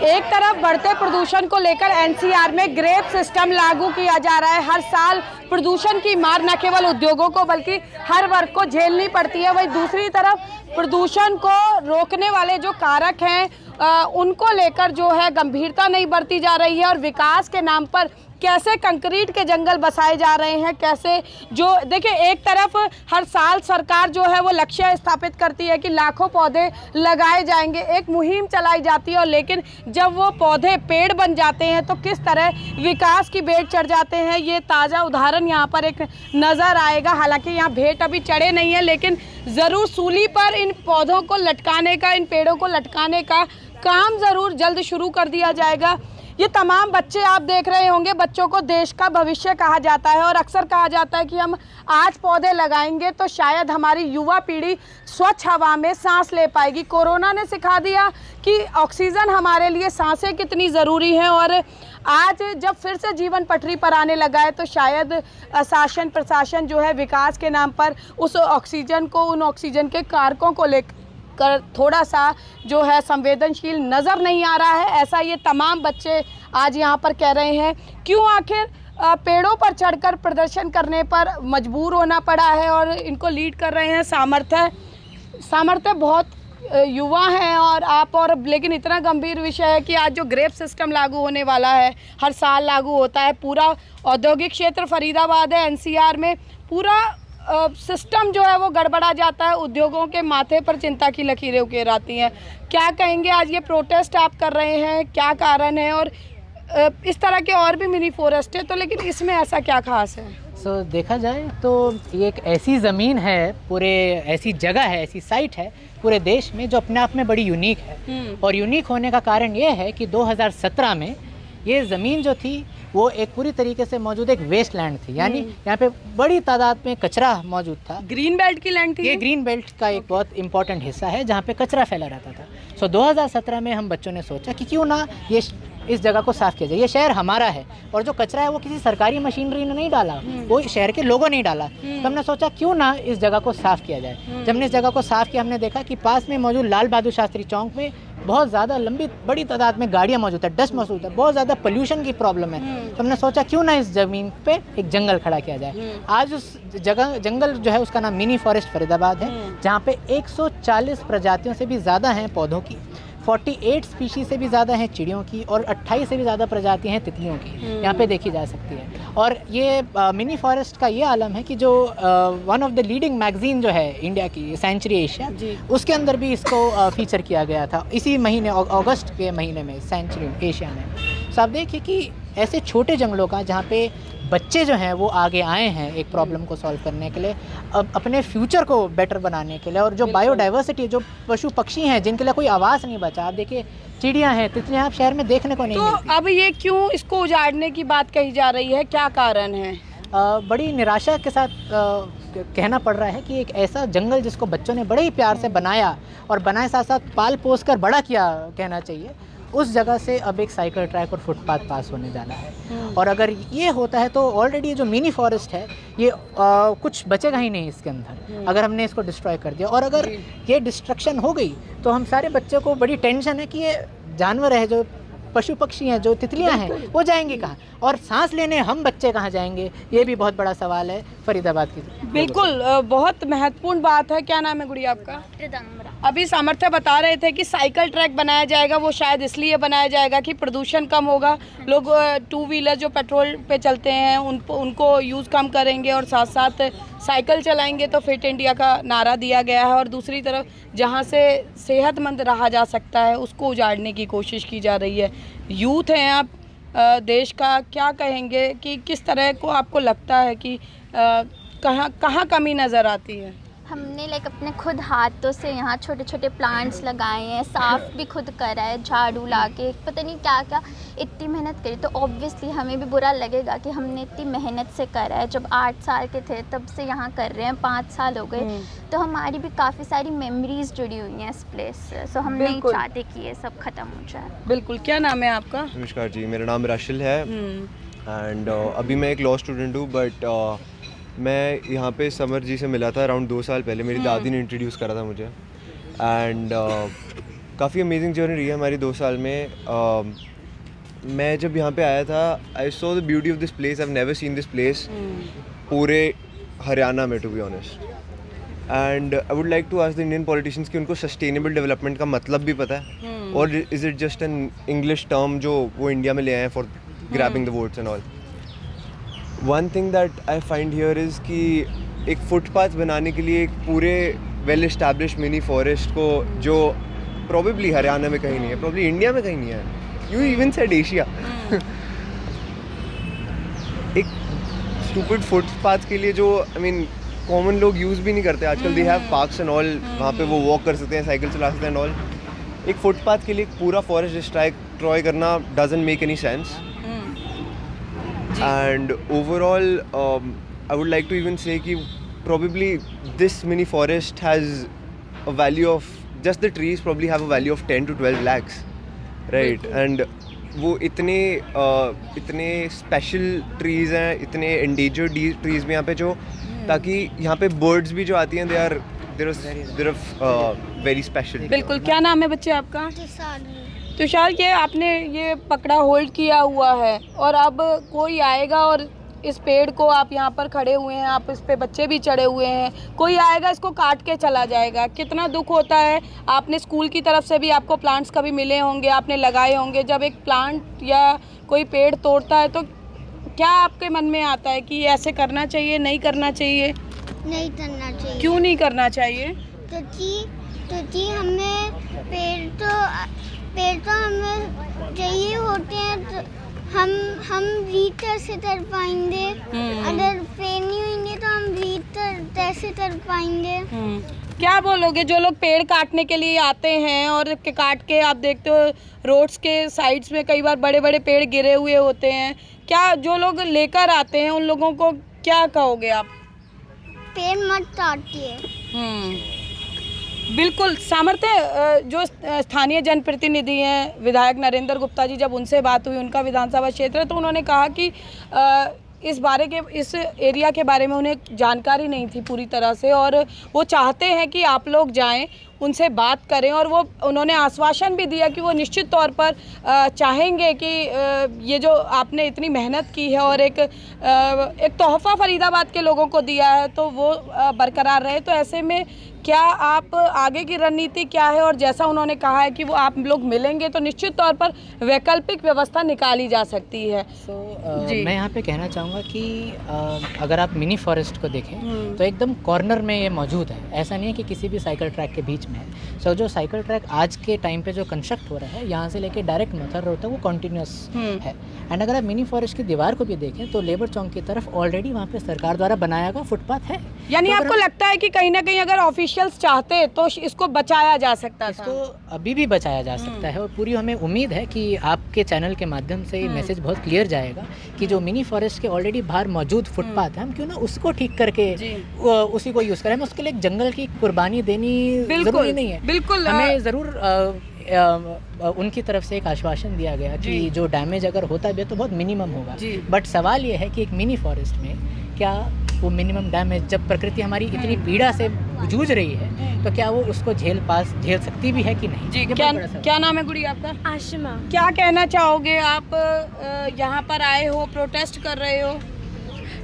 एक तरफ बढ़ते प्रदूषण को लेकर एनसीआर में ग्रेप सिस्टम लागू किया जा रहा है। हर साल प्रदूषण की मार न केवल उद्योगों को बल्कि हर वर्ग को झेलनी पड़ती है। वहीं दूसरी तरफ प्रदूषण को रोकने वाले जो कारक हैं उनको लेकर जो है गंभीरता नहीं बरती जा रही है और विकास के नाम पर कैसे कंक्रीट के जंगल बसाए जा रहे हैं, कैसे जो देखिए एक तरफ हर साल सरकार जो है वो लक्ष्य स्थापित करती है कि लाखों पौधे लगाए जाएंगे, एक मुहिम चलाई जाती है और लेकिन जब वो पौधे पेड़ बन जाते हैं तो किस तरह विकास की भेंट चढ़ जाते हैं, ये ताज़ा उदाहरण यहाँ पर एक नज़र आएगा। हालांकि यहाँ भेंट अभी चढ़े नहीं है लेकिन ज़रूर सूली पर इन पौधों को लटकाने का, इन पेड़ों को लटकाने का काम ज़रूर जल्द शुरू कर दिया जाएगा। ये तमाम बच्चे आप देख रहे होंगे, बच्चों को देश का भविष्य कहा जाता है और अक्सर कहा जाता है कि हम आज पौधे लगाएंगे तो शायद हमारी युवा पीढ़ी स्वच्छ हवा में सांस ले पाएगी। कोरोना ने सिखा दिया कि ऑक्सीजन हमारे लिए सांसें कितनी ज़रूरी हैं और आज जब फिर से जीवन पटरी पर आने लगा है तो शायद शासन प्रशासन जो है विकास के नाम पर उस ऑक्सीजन को, उन ऑक्सीजन के कारकों को लेकर थोड़ा सा जो है संवेदनशील नज़र नहीं आ रहा है। ऐसा ये तमाम बच्चे आज यहाँ पर कह रहे हैं। क्यों आखिर पेड़ों पर चढ़कर प्रदर्शन करने पर मजबूर होना पड़ा है और इनको लीड कर रहे हैं सामर्थ्य बहुत युवा हैं और आप, और लेकिन इतना गंभीर विषय है कि आज जो ग्रेप सिस्टम लागू होने वाला है, हर साल लागू होता है, पूरा औद्योगिक क्षेत्र फरीदाबाद है, एनसीआर में पूरा सिस्टम जो है वो गड़बड़ा जाता है, उद्योगों के माथे पर चिंता की लकीरें उकेर आती हैं। क्या कहेंगे, आज ये प्रोटेस्ट आप कर रहे हैं, क्या कारण है? और इस तरह के और भी मिनी फॉरेस्ट है तो लेकिन इसमें ऐसा क्या खास है? देखा जाए तो ये एक ऐसी ज़मीन है, पूरे ऐसी जगह है, ऐसी साइट है पूरे देश में जो अपने आप में बड़ी यूनिक है। और यूनिक होने का कारण ये है कि 2017 में ये ज़मीन जो थी वो एक पूरी तरीके से मौजूद एक वेस्ट लैंड थी, यानी यहाँ पे बड़ी तादाद में कचरा मौजूद था। ग्रीन बेल्ट की लैंड थी। ये ग्रीन बेल्ट का एक बहुत इंपॉर्टेंट हिस्सा है जहाँ पे कचरा फैला रहता था। 2017 में हम बच्चों ने सोचा कि क्यों ना ये इस जगह को साफ़ किया जाए। ये शहर हमारा है और जो कचरा है वो किसी सरकारी मशीनरी ने नहीं डाला, वो शहर के लोगों ने ही डाला। तो हमने सोचा क्यों ना इस जगह को साफ़ किया जाए। जब हमने इस जगह को साफ़ किया, हमने देखा कि पास में मौजूद लाल बहादुर शास्त्री चौक में बहुत ज़्यादा लंबी बड़ी तादाद में गाड़ियाँ मौजूद है, डस्ट मौजूद है, बहुत ज़्यादा पोल्यूशन की प्रॉब्लम है। तो हमने सोचा क्यों ना इस ज़मीन पे एक जंगल खड़ा किया जाए। आज उस जगह जंगल जो है उसका नाम मिनी फॉरेस्ट फरीदाबाद है, जहाँ पे 140 प्रजातियों से भी ज़्यादा हैं पौधों की, 48 स्पीशीज से भी ज़्यादा हैं चिड़ियों की और 28 से भी ज़्यादा प्रजातियां हैं तितलियों की, यहाँ पे देखी जा सकती है। और ये मिनी फॉरेस्ट का ये आलम है कि जो one of the leading magazine जो है इंडिया की, सेंचुरी एशिया, उसके अंदर भी इसको फीचर किया गया था इसी महीने, अगस्त के महीने में, सेंचुरी एशिया में। तो आप देखिए कि ऐसे छोटे जंगलों का जहाँ पे बच्चे जो हैं वो आगे आए हैं एक प्रॉब्लम को सॉल्व करने के लिए, अब अपने फ्यूचर को बेटर बनाने के लिए, और जो बायोडाइवर्सिटी, जो पशु पक्षी हैं जिनके लिए कोई आवाज़ नहीं बचा, आप देखिए चिड़ियाँ हैं, तितलियाँ आप शहर में देखने को नहीं मिलती। तो अब ये क्यों इसको उजाड़ने की बात कही जा रही है, क्या कारण है? बड़ी निराशा के साथ कहना पड़ रहा है कि एक ऐसा जंगल जिसको बच्चों ने बड़े ही प्यार से बनाया और बनाए साथ साथ पाल पोस कर बड़ा किया कहना चाहिए, उस जगह से अब एक साइकिल ट्रैक और फुटपाथ पास होने जाना है। और अगर ये होता है तो ऑलरेडी जो मिनी फॉरेस्ट है ये कुछ बचेगा ही नहीं इसके अंदर, अगर हमने इसको डिस्ट्रॉय कर दिया। और अगर ये डिस्ट्रक्शन हो गई तो हम सारे बच्चों को बड़ी टेंशन है कि ये जानवर है, जो पशु पक्षी हैं, जो तितलियां हैं, वो जाएंगी कहाँ, और सांस लेने हम बच्चे कहाँ जाएंगे, ये भी बहुत बड़ा सवाल है फरीदाबाद की। बिल्कुल, बहुत महत्वपूर्ण बात है। क्या नाम है गुड़िया आपका? अभी सामर्थ्य बता रहे थे कि साइकिल ट्रैक बनाया जाएगा, वो शायद इसलिए बनाया जाएगा कि प्रदूषण कम होगा, लोग टू व्हीलर जो पेट्रोल पे चलते हैं उनको यूज़ कम करेंगे और साथ साथ साइकिल चलाएंगे, तो फिट इंडिया का नारा दिया गया है। और दूसरी तरफ जहाँ से सेहतमंद रहा जा सकता है उसको उजाड़ने की कोशिश की जा रही है। यूथ हैं आप, देश का क्या कहेंगे कि किस तरह को आपको लगता है कि कहाँ कमी नज़र आती है? हमने अपने खुद हाथों से यहाँ छोटे छोटे प्लांट्स लगाए हैं, साफ़ भी खुद करा है, झाड़ू ला के, पता नहीं क्या क्या इतनी मेहनत करी। तो ऑब्वियसली हमें भी बुरा लगेगा कि हमने इतनी मेहनत से करा है। जब 8 साल के थे तब से यहाँ कर रहे हैं, 5 साल हो गए, तो हमारी भी काफ़ी सारी मेमोरीज जुड़ी हुई हैं इस प्लेस से। सो हम नहीं चाहते कि ये सब ख़त्म हो जाए। बिल्कुल। क्या नाम है आपका? नमस्कार जी, मेरा नाम राशिल है एंड अभी मैं एक लॉ स्टूडेंट हूँ, बट मैं यहाँ पे समर जी से मिला था अराउंड 2 साल पहले। मेरी दादी ने इंट्रोड्यूस करा था मुझे एंड काफ़ी अमेजिंग जर्नी रही है हमारी 2 साल में। मैं जब यहाँ पे आया था, I saw the beauty of this place. I have never seen this place पूरे हरियाणा में, to be honest. And I would like to ask the Indian politicians कि उनको सस्टेनेबल डेवलपमेंट का मतलब भी पता है, और is it just an English term जो वो इंडिया में ले आए हैं for grabbing the votes and all. One thing that I find here is कि एक फुटपाथ बनाने के लिए एक पूरे वेल एस्टैब्लिश्ड मिनी फॉरेस्ट को, जो प्रोबेबली हरियाणा में कहीं नहीं है, प्रोबेबली इंडिया में कहीं नहीं है, यू इवन सेड एशिया, एक स्टूपिड फुटपाथ के लिए जो आई मीन कॉमन लोग यूज़ भी नहीं करते आजकल। They have parks and all, वहाँ पे वो वॉक कर सकते हैं, साइकिल चला सकते हैं एंड ऑल। एक फुटपाथ के लिए एक पूरा फॉरेस्ट डिस्ट्रॉय करना doesn't make any sense. And overall I would like to even say कि probably this mini forest has a value of, just the trees probably have a value of 10 to 12 lakhs, right? And वो इतने special trees हैं, इतने endangered trees में यहाँ पे, जो ताकि यहाँ पे बर्ड्स भी जो आती हैं दे आर वेरी स्पेशल। बिल्कुल। क्या नाम है बच्चे आपका? तुषार, ये आपने ये पकड़ा, होल्ड किया हुआ है, और अब कोई आएगा और इस पेड़ को, आप यहाँ पर खड़े हुए हैं, आप इस पे बच्चे भी चढ़े हुए हैं, कोई आएगा इसको काट के चला जाएगा। कितना दुख होता है। आपने स्कूल की तरफ से भी आपको प्लांट्स कभी मिले होंगे, आपने लगाए होंगे। जब एक प्लांट या कोई पेड़ तोड़ता है तो क्या आपके मन में आता है कि ऐसे करना चाहिए, नहीं करना चाहिए? नहीं करना चाहिए। क्यों नहीं करना चाहिए? क्योंकि हमें पेड़ तो हमें चाहिए होते हैं, तो हम ब्रीथ कैसे कर पाएंगे? अगर पेड़ नहीं होंगे तो हम ब्रीथ कैसे कर पाएंगे? क्या बोलोगे जो लोग पेड़ काटने के लिए आते हैं और काट के, आप देखते हो रोड्स के साइड्स में कई बार बड़े बड़े पेड़ गिरे हुए होते हैं, क्या जो लोग लेकर आते हैं उन लोगों को क्या कहोगे आप? पेड़ मत काटिए। बिल्कुल। सामर्थ्य, जो स्थानीय जनप्रतिनिधि हैं विधायक नरेंद्र गुप्ता जी, जब उनसे बात हुई, उनका विधानसभा क्षेत्र है, तो उन्होंने कहा कि इस एरिया के बारे में उन्हें जानकारी नहीं थी पूरी तरह से, और वो चाहते हैं कि आप लोग जाएं, उनसे बात करें, और वो उन्होंने आश्वासन भी दिया कि वो निश्चित तौर पर चाहेंगे कि ये जो आपने इतनी मेहनत की है और एक तोहफ़ा फरीदाबाद के लोगों को दिया है, तो वो बरकरार रहे। तो ऐसे में क्या आप आगे की रणनीति क्या है? और जैसा उन्होंने कहा है कि वो आप लोग मिलेंगे तो निश्चित तौर पर वैकल्पिक व्यवस्था निकाली जा सकती है। मैं यहाँ पे कहना चाहूँगा कि अगर आप मिनी फॉरेस्ट को देखें तो एकदम कॉर्नर में ये मौजूद है, ऐसा नहीं है कि किसी भी साइकिल ट्रैक के बीच में है। जो साइकिल ट्रैक आज के टाइम पे जो कंस्ट्रक्ट हो रहा है, यहाँ से लेके डायरेक्ट मथर रोड तक, वो कॉन्टीन्यूस है। एंड अगर आप मिनी फॉरेस्ट की दीवार को भी देखें तो लेबर चौक की तरफ ऑलरेडी वहाँ पे सरकार द्वारा बनाया गया फुटपाथ है। यानी तो आपको लगता है कि कहीं ना कहीं अगर ऑफिशियल्स चाहते तो इसको बचाया जा सकता था? इसको अभी भी बचाया जा सकता है, और पूरी हमें उम्मीद है कि आपके चैनल के माध्यम से ये मैसेज बहुत क्लियर जाएगा कि जो मिनी फॉरेस्ट के ऑलरेडी बाहर मौजूद फुटपाथ है, हम क्यों ना उसको ठीक करके उसी को यूज़ करें। हमें उसके लिए एक जंगल की कुर्बानी देनी जरूरी नहीं है। बिल्कुल। हमें ज़रूर उनकी तरफ से एक आश्वासन दिया गया कि जो डैमेज अगर होता भी है तो बहुत मिनिमम होगा, बट सवाल ये है कि एक मिनी फॉरेस्ट में क्या वो मिनिमम डैमेज, जब प्रकृति हमारी इतनी पीड़ा से जूझ रही है, तो क्या वो उसको झेल सकती भी है कि नहीं? जी। क्या नाम है गुड़ी आपका? आशिमा। क्या कहना चाहोगे? आप यहाँ पर आए हो, प्रोटेस्ट कर रहे हो।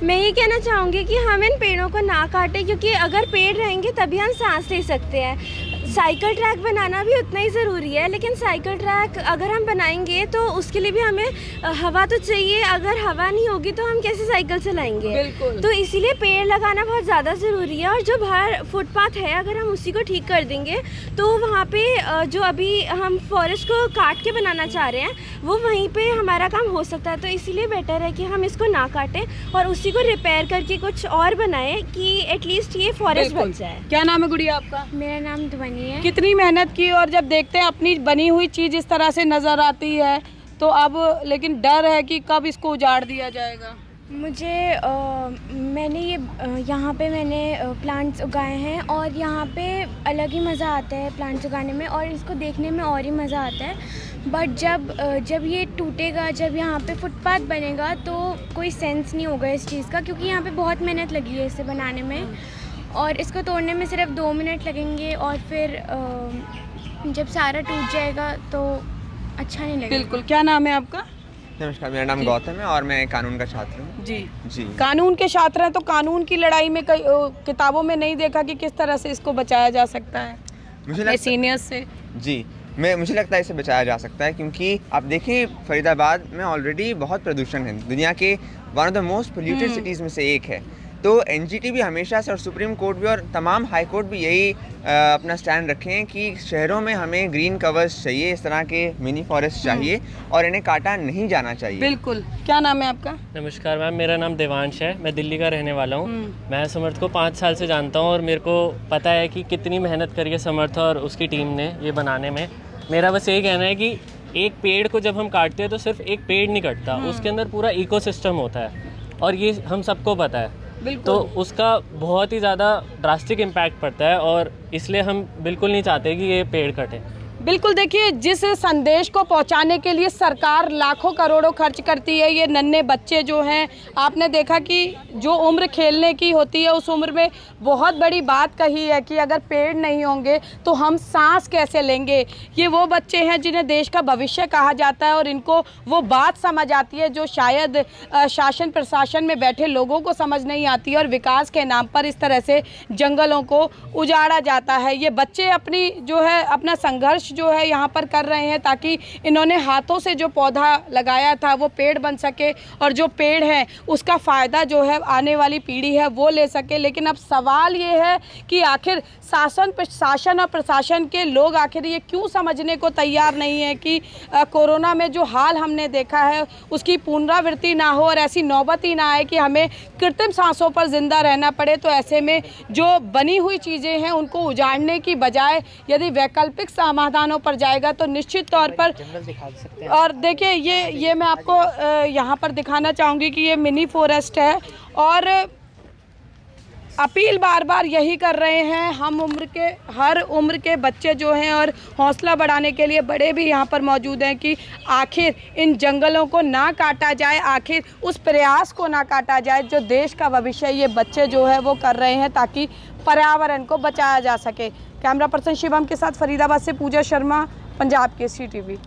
मैं ये कहना चाहूँगी कि हम इन पेड़ों को ना काटें, क्योंकि अगर पेड़ रहेंगे तभी हम सांस ले सकते हैं। साइकिल ट्रैक बनाना भी उतना ही ज़रूरी है, लेकिन साइकिल ट्रैक अगर हम बनाएंगे तो उसके लिए भी हमें हवा तो चाहिए। अगर हवा नहीं होगी तो हम कैसे साइकिल चलाएंगे? बिल्कुल। तो इसीलिए पेड़ लगाना बहुत ज़्यादा ज़रूरी है। और जो बाहर फुटपाथ है, अगर हम उसी को ठीक कर देंगे तो वहाँ पे जो अभी हम फॉरेस्ट को काट के बनाना चाह रहे हैं, वो वहीं पर हमारा काम हो सकता है। तो इसीलिए बेटर है कि हम इसको ना काटें और उसी को रिपेयर करके कुछ और बनाएं कि एटलीस्ट ये फॉरेस्ट बच जाए। क्या नाम है गुड़िया आपका? मेरा नाम ध्वनि है। कितनी मेहनत की, और जब देखते हैं अपनी बनी हुई चीज़ इस तरह से नज़र आती है, तो अब लेकिन डर है कि कब इसको उजाड़ दिया जाएगा। मुझे मैंने यहाँ पे मैंने प्लांट्स उगाए हैं, और यहाँ पे अलग ही मज़ा आता है प्लांट्स उगाने में, और इसको देखने में और ही मज़ा आता है। बट जब ये टूटेगा, जब यहाँ पे फुटपाथ बनेगा, तो कोई सेंस नहीं होगा इस चीज़ का, क्योंकि यहाँ पे बहुत मेहनत लगी है इसे बनाने में, और इसको तोड़ने में सिर्फ 2 मिनट लगेंगे, और फिर जब सारा टूट जाएगा तो अच्छा नहीं लगेगा। बिल्कुल। क्या नाम है आपका? नमस्कार, मेरा नाम गौतम है और मैं कानून का छात्र हूँ। जी जी। कानून के छात्र हैं तो कानून की लड़ाई में कई किताबों में नहीं देखा कि किस तरह से इसको बचाया जा सकता है मुझे अपने लगता सीनियर्स से। जी, मुझे लगता है इसे बचाया जा सकता है, क्योंकि आप देखिए फरीदाबाद में ऑलरेडी बहुत प्रदूषण है, दुनिया के one of the most polluted cities में से एक है। तो एनजीटी भी हमेशा से और सुप्रीम कोर्ट भी और तमाम हाई कोर्ट भी यही अपना स्टैंड रखे हैं कि शहरों में हमें ग्रीन कवर्स चाहिए, इस तरह के मिनी फॉरेस्ट चाहिए और इन्हें काटा नहीं जाना चाहिए। बिल्कुल। क्या नाम है आपका? नमस्कार मैम, मेरा नाम देवांश है, मैं दिल्ली का रहने वाला हूँ। मैं समर्थ को 5 साल से जानता हूँ और मेरे को पता है कि कितनी मेहनत करी है समर्थ और उसकी टीम ने ये बनाने में। मेरा बस यही कहना है कि एक पेड़ को जब हम काटते हैं तो सिर्फ एक पेड़ नहीं कटता, उसके अंदर पूरा इकोसिस्टम होता है और ये हम सबको पता है। तो उसका बहुत ही ज़्यादा ड्रास्टिक इम्पैक्ट पड़ता है और इसलिए हम बिल्कुल नहीं चाहते कि ये पेड़ कटे। बिल्कुल। देखिए, जिस संदेश को पहुंचाने के लिए सरकार लाखों करोड़ों खर्च करती है, ये नन्हे बच्चे जो हैं, आपने देखा कि जो उम्र खेलने की होती है उस उम्र में बहुत बड़ी बात कही है कि अगर पेड़ नहीं होंगे तो हम सांस कैसे लेंगे। ये वो बच्चे हैं जिन्हें देश का भविष्य कहा जाता है और इनको वो बात समझ आती है जो शायद शासन प्रशासन में बैठे लोगों को समझ नहीं आती है और विकास के नाम पर इस तरह से जंगलों को उजाड़ा जाता है। ये बच्चे अपनी जो है अपना संघर्ष जो है यहाँ पर कर रहे हैं ताकि इन्होंने हाथों से जो पौधा लगाया था वो पेड़ बन सके और जो पेड़ है उसका फ़ायदा जो है आने वाली पीढ़ी है वो ले सके। लेकिन अब सवाल ये है कि आखिर शासन और प्रशासन के लोग आखिर ये क्यों समझने को तैयार नहीं है कि कोरोना में जो हाल हमने देखा है उसकी पुनरावृत्ति ना हो और ऐसी नौबत ही ना आए कि हमें कृत्रिम सांसों पर जिंदा रहना पड़े। तो ऐसे में जो बनी हुई चीज़ें हैं उनको उजाड़ने की बजाय यदि वैकल्पिक समाधानों पर जाएगा तो निश्चित तौर पर जंगल दिखा सकते हैं। और देखिए ये मैं आपको यहाँ पर दिखाना चाहूँगी कि ये मिनी फॉरेस्ट है और अपील बार बार यही कर रहे हैं हम हर उम्र के बच्चे जो हैं और हौसला बढ़ाने के लिए बड़े भी यहाँ पर मौजूद हैं कि आखिर इन जंगलों को ना काटा जाए, आखिर उस प्रयास को ना काटा जाए जो देश का भविष्य ये बच्चे जो है वो कर रहे हैं ताकि पर्यावरण को बचाया जा सके। कैमरा पर्सन शिवम के साथ फरीदाबाद से पूजा शर्मा, पंजाब केसरी टीवी।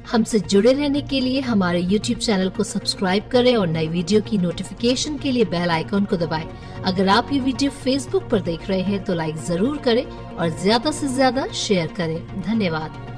हमसे जुड़े रहने के लिए हमारे YouTube चैनल को सब्सक्राइब करें और नई वीडियो की नोटिफिकेशन के लिए बेल आइकॉन को दबाएं। अगर आप ये वीडियो Facebook पर देख रहे हैं तो लाइक जरूर करें और ज्यादा से ज्यादा शेयर करें। धन्यवाद।